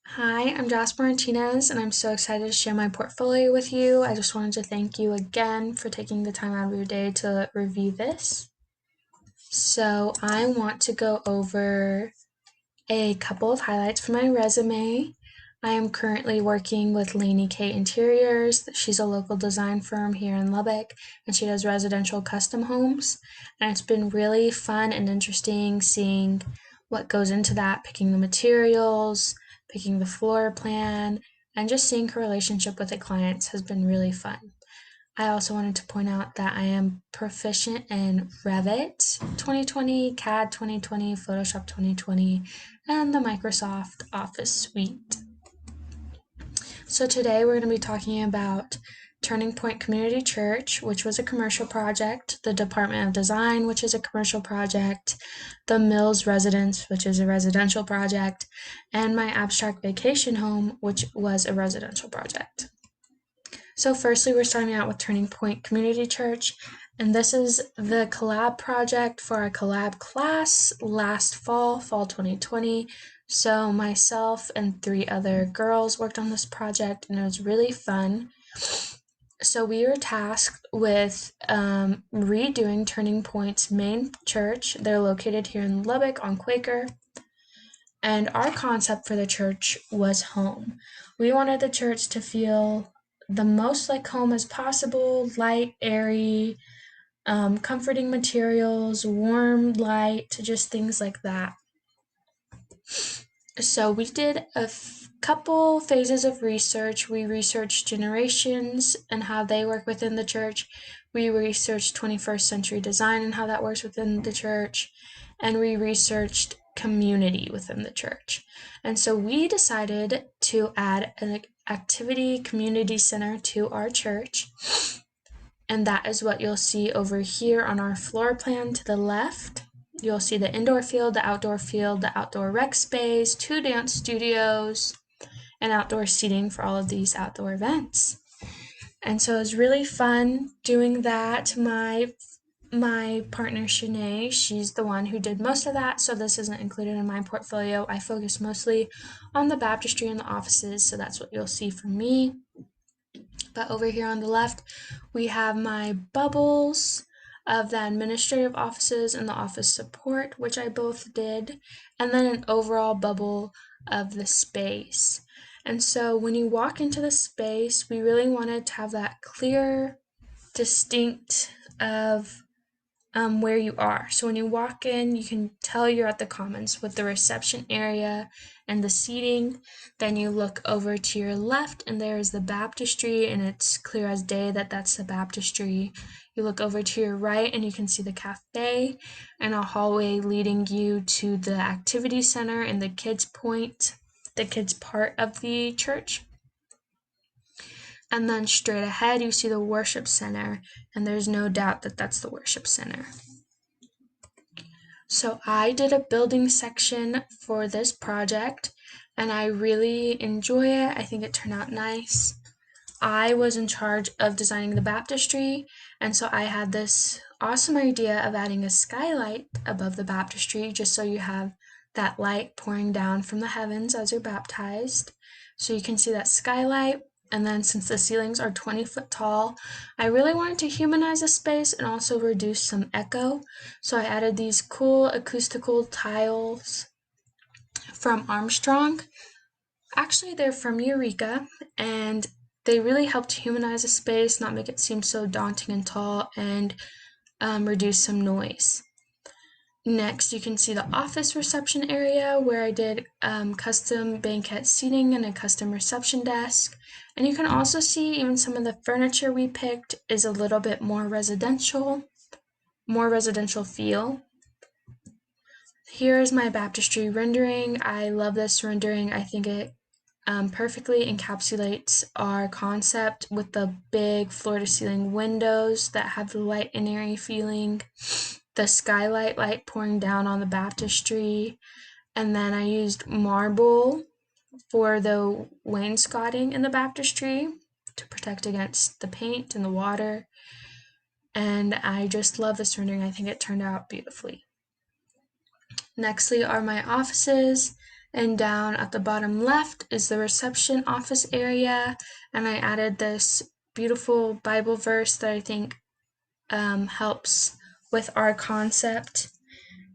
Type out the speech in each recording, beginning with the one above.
Hi, I'm Jasper Martinez, and I'm so excited to share my portfolio with you. I just wanted to thank you again for taking the time out of your day to review this. So, I want to go over a couple of highlights from my resume. I am currently working with Lainey K Interiors. She's a local design firm here in Lubbock, and she does residential custom homes. And it's been really fun and interesting seeing what goes into that, picking the materials, picking the floor plan, and just seeing her relationship with the clients has been really fun. I also wanted to point out that I am proficient in Revit 2020, CAD 2020, Photoshop 2020, and the Microsoft Office suite. So today we're going to be talking about Turning Point Community Church, which was a commercial project, the Department of Design, which is a commercial project, the Mills Residence, which is a residential project, and my abstract vacation home, which was a residential project. So firstly, we're starting out with Turning Point Community Church, and this is the collab project for our collab class last fall 2020. So myself and 3 other girls worked on this project, and it was really fun. So we were tasked with redoing Turning Point's main church. They're located here in Lubbock on Quaker. And our concept for the church was home. We wanted the church to feel the most like home as possible, light, airy, comforting materials, warm light, just things like that. So we did a couple phases of research. We researched generations and how they work within the church. We researched 21st century design and how that works within the church. And we researched community within the church. And so we decided to add an activity community center to our church. And that is what you'll see over here on our floor plan to the left. You'll see the indoor field, the outdoor rec space, 2 dance studios, and outdoor seating for all of these outdoor events. And so it was really fun doing that. My partner Shanae, she's the one who did most of that, so this isn't included in my portfolio. I focus mostly on the baptistry and the offices, so that's what you'll see from me. But over here on the left, we have my bubbles of the administrative offices and the office support, which I both did, and then an overall bubble of the space. And so when you walk into the space, we really wanted to have that clear, distinct of where you are. So when you walk in, you can tell you're at the Commons with the reception area and the seating. Then you look over to your left, and there is the baptistry, and it's clear as day that that's the baptistry. You look over to your right, and you can see the cafe and a hallway leading you to the activity center and the kids' part of the church. And then straight ahead, you see the worship center, and there's no doubt that that's the worship center. So I did a building section for this project, and I really enjoy it. I think it turned out nice. I was in charge of designing the baptistry, and so I had this awesome idea of adding a skylight above the baptistry just so you have that light pouring down from the heavens as you're baptized. So you can see that skylight. And then since the ceilings are 20 foot tall, I really wanted to humanize the space and also reduce some echo. So I added these cool acoustical tiles from Armstrong. Actually, they're from Eureka, and they really helped humanize the space, not make it seem so daunting and tall, and reduce some noise. Next, you can see the office reception area where I did custom banquet seating and a custom reception desk. And you can also see even some of the furniture we picked is a little bit more residential feel. Here is my baptistry rendering. I love this rendering. I think it perfectly encapsulates our concept with the big floor-to-ceiling windows that have the light and airy feeling, the skylight light pouring down on the baptistry, and then I used marble for the wainscoting in the baptistry to protect against the paint and the water. And I just love this rendering. I think it turned out beautifully. Nextly are my offices, And down at the bottom left is the reception office area, and I added this beautiful Bible verse that I think helps with our concept.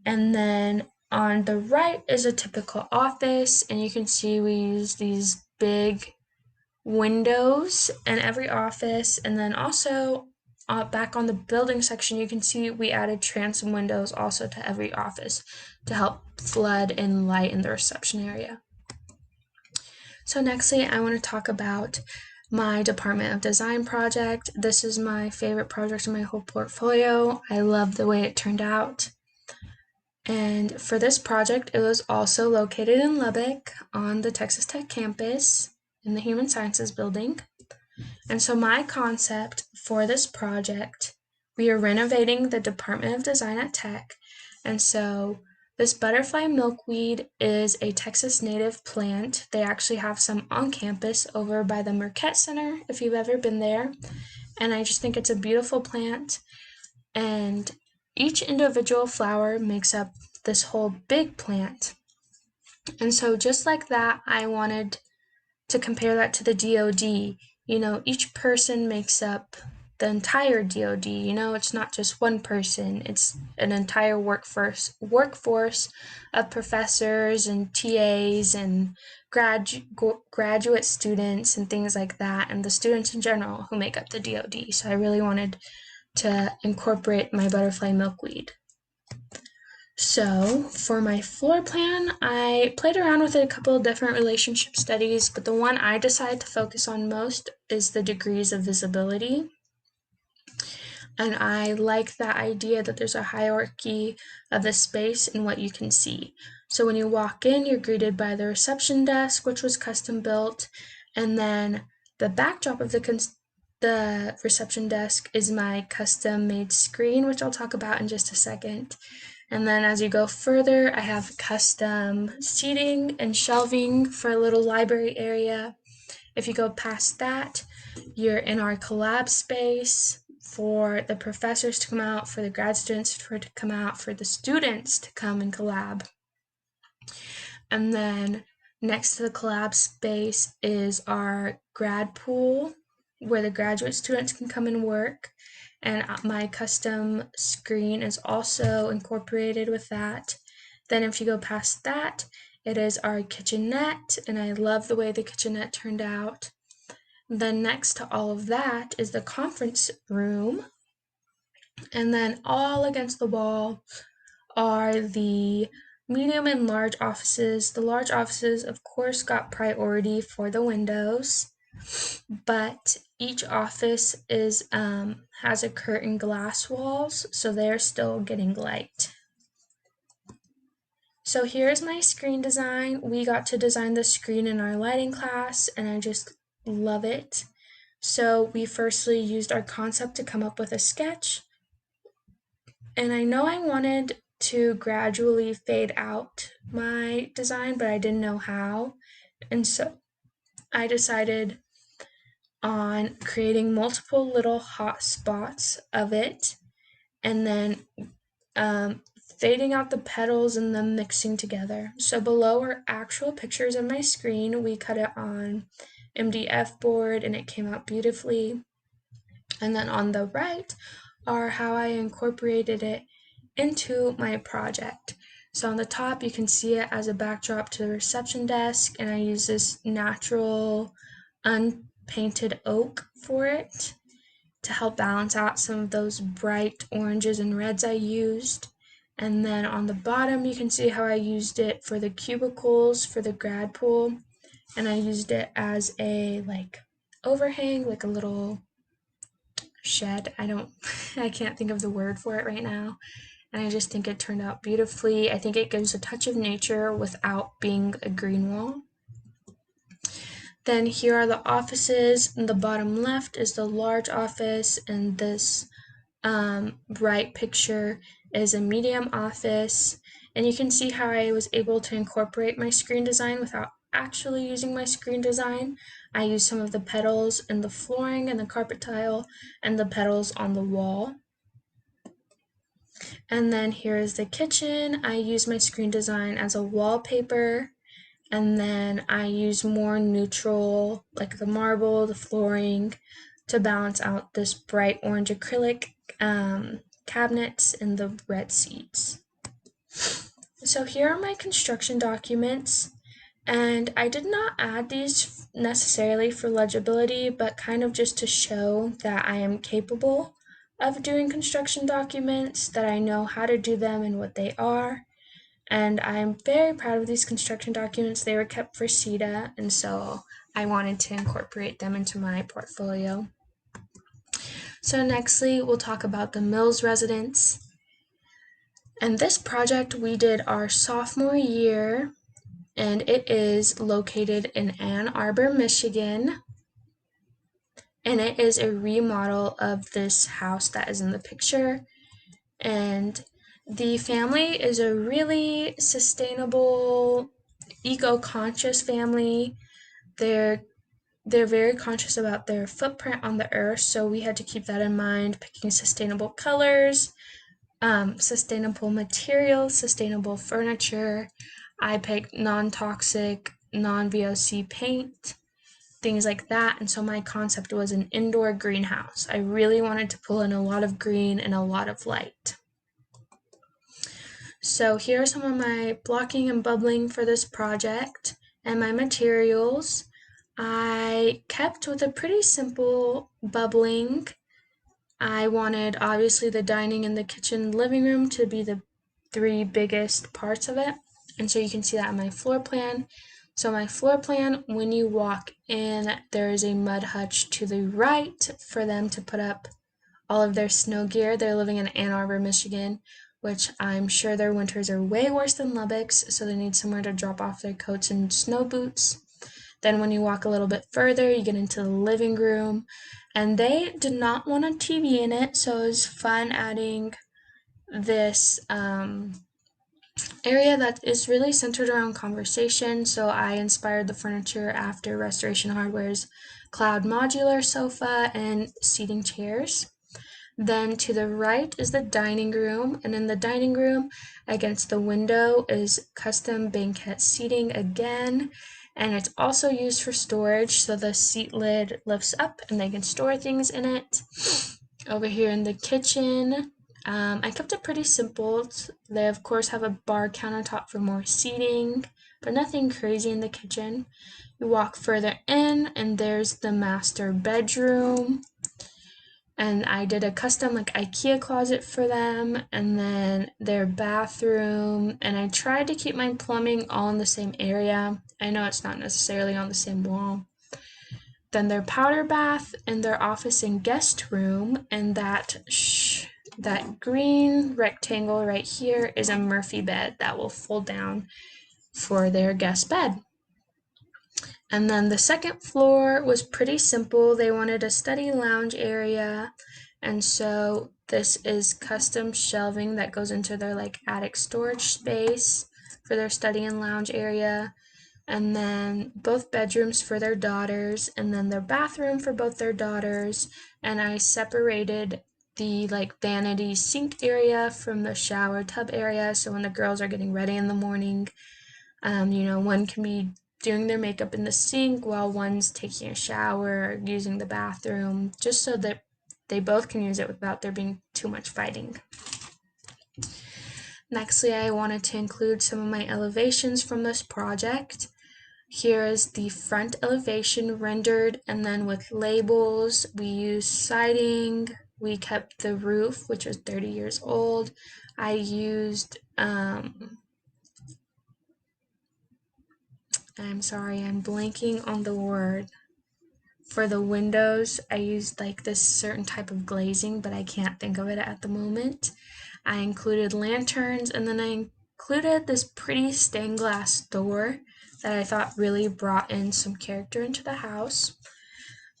And then on the right is a typical office, and you can see we use these big windows in every office. And then also back on the building section, you can see we added transom windows also to every office to help flood in light in the reception area. So nextly, I want to talk about my Department of Design project. This is my favorite project in my whole portfolio. I love the way it turned out. And for this project, it was also located in Lubbock on the Texas Tech campus in the Human Sciences building. And so my concept for this project, we are renovating the Department of Design at Tech. And so this butterfly milkweed is a Texas native plant. They actually have some on campus over by the Marquette Center, if you've ever been there. And I just think it's a beautiful plant. And each individual flower makes up this whole big plant. And so just like that, I wanted to compare that to the DoD. You know, each person makes up the entire DoD. You know, it's not just one person, it's an entire workforce of professors and TAs and graduate students and things like that, and the students in general who make up the DoD. So I really wanted to incorporate my butterfly milkweed. So for my floor plan, I played around with a couple of different relationship studies, but the one I decided to focus on most is the degrees of visibility. And I like that idea that there's a hierarchy of the space and what you can see. So when you walk in, you're greeted by the reception desk, which was custom built, and then the backdrop of the reception desk is my custom made screen, which I'll talk about in just a second. And then as you go further, I have custom seating and shelving for a little library area. If you go past that, you're in our collab space for the professors to come out, for the grad students to come out, for the students to come and collab. And then next to the collab space is our grad pool, where the graduate students can come and work. And my custom screen is also incorporated with that. Then if you go past that, it is our kitchenette, and I love the way the kitchenette turned out. Then next to all of that is the conference room. And then all against the wall are the medium and large offices. The large offices, of course, got priority for the windows, but each office is has a curtain glass walls, so they're still getting light. So here's my screen design. We got to design the screen in our lighting class, and I just love it. So we firstly used our concept to come up with a sketch, and I know I wanted to gradually fade out my design, but I didn't know how, and so I decided on creating multiple little hot spots of it, and then fading out the petals and them mixing together. So below are actual pictures of my screen. We cut it on MDF board and it came out beautifully. And then on the right are how I incorporated it into my project. So on the top you can see it as a backdrop to the reception desk, and I use this natural unpainted oak for it to help balance out some of those bright oranges and reds I used. And then on the bottom, you can see how I used it for the cubicles for the grad pool. And I used it as a overhang, like a little shed. I can't think of the word for it right now. And I just think it turned out beautifully. I think it gives a touch of nature without being a green wall. Then here are the offices. In the bottom left is the large office, and this right picture is a medium office. And you can see how I was able to incorporate my screen design without actually using my screen design. I used some of the petals in the flooring and the carpet tile and the petals on the wall. And then here is the kitchen. I used my screen design as a wallpaper, and then I use more neutral, like the marble, the flooring, to balance out this bright orange acrylic cabinets and the red seats. So here are my construction documents, and I did not add these necessarily for legibility, but kind of just to show that I am capable of doing construction documents, that I know how to do them and what they are. And I'm very proud of these construction documents. They were kept for CETA, and so I wanted to incorporate them into my portfolio. So nextly, we'll talk about the Mills residence. And this project we did our sophomore year, and it is located in Ann Arbor, Michigan. And it is a remodel of this house that is in the picture. And the family is a really sustainable, eco-conscious family. They're very conscious about their footprint on the earth, so we had to keep that in mind, picking sustainable colors, sustainable materials, sustainable furniture. I picked non-toxic, non-VOC paint, things like that, and so my concept was an indoor greenhouse. I really wanted to pull in a lot of green and a lot of light. So here are some of my blocking and bubbling for this project, and my materials. I kept with a pretty simple bubbling. I wanted obviously the dining and the kitchen and living room to be the three biggest parts of it, and so you can see that on my floor plan. So my floor plan, when you walk in, there is a mud hutch to the right for them to put up all of their snow gear. They're living in Ann Arbor, Michigan, which I'm sure their winters are way worse than Lubbock's, so they need somewhere to drop off their coats and snow boots. Then when you walk a little bit further, you get into the living room, and they did not want a TV in it, so it was fun adding this area that is really centered around conversation. So I inspired the furniture after Restoration Hardware's Cloud Modular sofa and seating chairs. Then to the right is the dining room, and in the dining room against the window is custom banquette seating again, and it's also used for storage, so the seat lid lifts up and they can store things in it. Over here in the kitchen, I kept it pretty simple. They of course have a bar countertop for more seating, but nothing crazy in the kitchen. You walk further in and there's the master bedroom. And I did a custom like IKEA closet for them, and then their bathroom, and I tried to keep my plumbing all in the same area. I know it's not necessarily on the same wall. Then their powder bath and their office and guest room, and that green rectangle right here is a Murphy bed that will fold down for their guest bed. And then the second floor was pretty simple. They wanted a study lounge area, and so this is custom shelving that goes into their like attic storage space for their study and lounge area. And then both bedrooms for their daughters, and then their bathroom for both their daughters. And I separated the like vanity sink area from the shower tub area, so when the girls are getting ready in the morning, one can be doing their makeup in the sink while one's taking a shower or using the bathroom, just so that they both can use it without there being too much fighting. Nextly, I wanted to include some of my elevations from this project. Here is the front elevation rendered, and then with labels. We used siding. We kept the roof, which was 30 years old. I used I'm sorry, I'm blanking on the word. For the windows, I used like this certain type of glazing, but I can't think of it at the moment. I included lanterns, and then I included this pretty stained glass door that I thought really brought in some character into the house.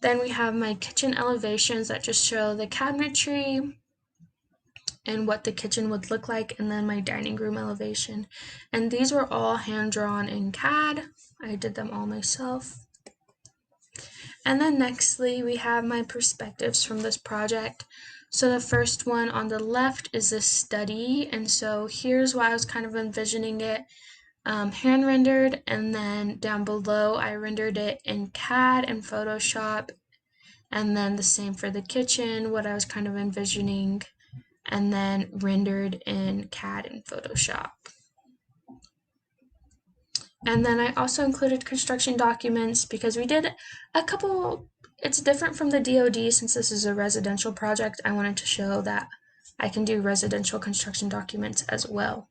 Then we have my kitchen elevations that just show the cabinetry and what the kitchen would look like, and then my dining room elevation. And these were all hand-drawn in CAD. I did them all myself. And then nextly, we have my perspectives from this project. So the first one on the left is a study, and so here's why I was kind of envisioning it. hand rendered, and then down below I rendered it in CAD and Photoshop, and then the same for the kitchen, what I was kind of envisioning, and then rendered in CAD and Photoshop. And then I also included construction documents because we did a couple, it's different from the DoD since this is a residential project. I wanted to show that I can do residential construction documents as well.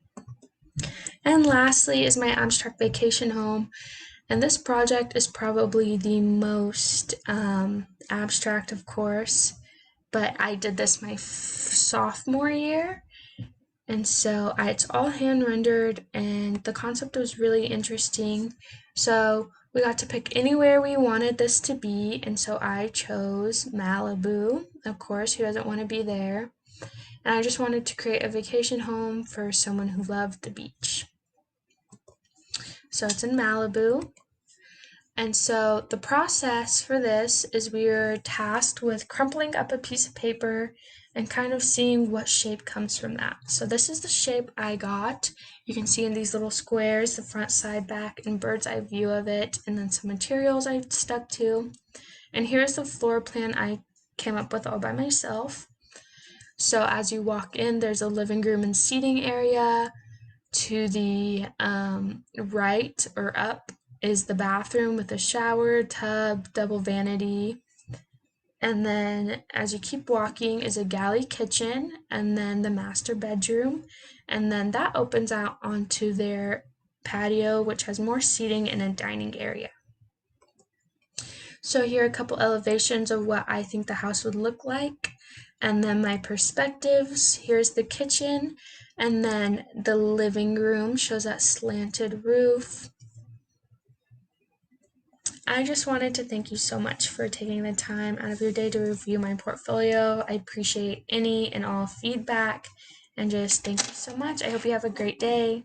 And lastly is my abstract vacation home. And this project is probably the most abstract, of course, but I did this my sophomore year. And so it's all hand rendered, and the concept was really interesting. So we got to pick anywhere we wanted this to be, and so I chose Malibu. Of course, who doesn't want to be there? And I just wanted to create a vacation home for someone who loved the beach. So it's in Malibu. And so the process for this is we were tasked with crumpling up a piece of paper and kind of seeing what shape comes from that. So this is the shape I got. You can see in these little squares, the front, side, back, and bird's eye view of it, and then some materials I stuck to. And here's the floor plan I came up with all by myself. So as you walk in, there's a living room and seating area. To the right or up is the bathroom with a shower, tub, double vanity. And then as you keep walking is a galley kitchen, and then the master bedroom. And then that opens out onto their patio, which has more seating and a dining area. So here are a couple elevations of what I think the house would look like. And then my perspectives. Here's the kitchen. And then the living room shows that slanted roof. I just wanted to thank you so much for taking the time out of your day to review my portfolio. I appreciate any and all feedback, and just thank you so much. I hope you have a great day.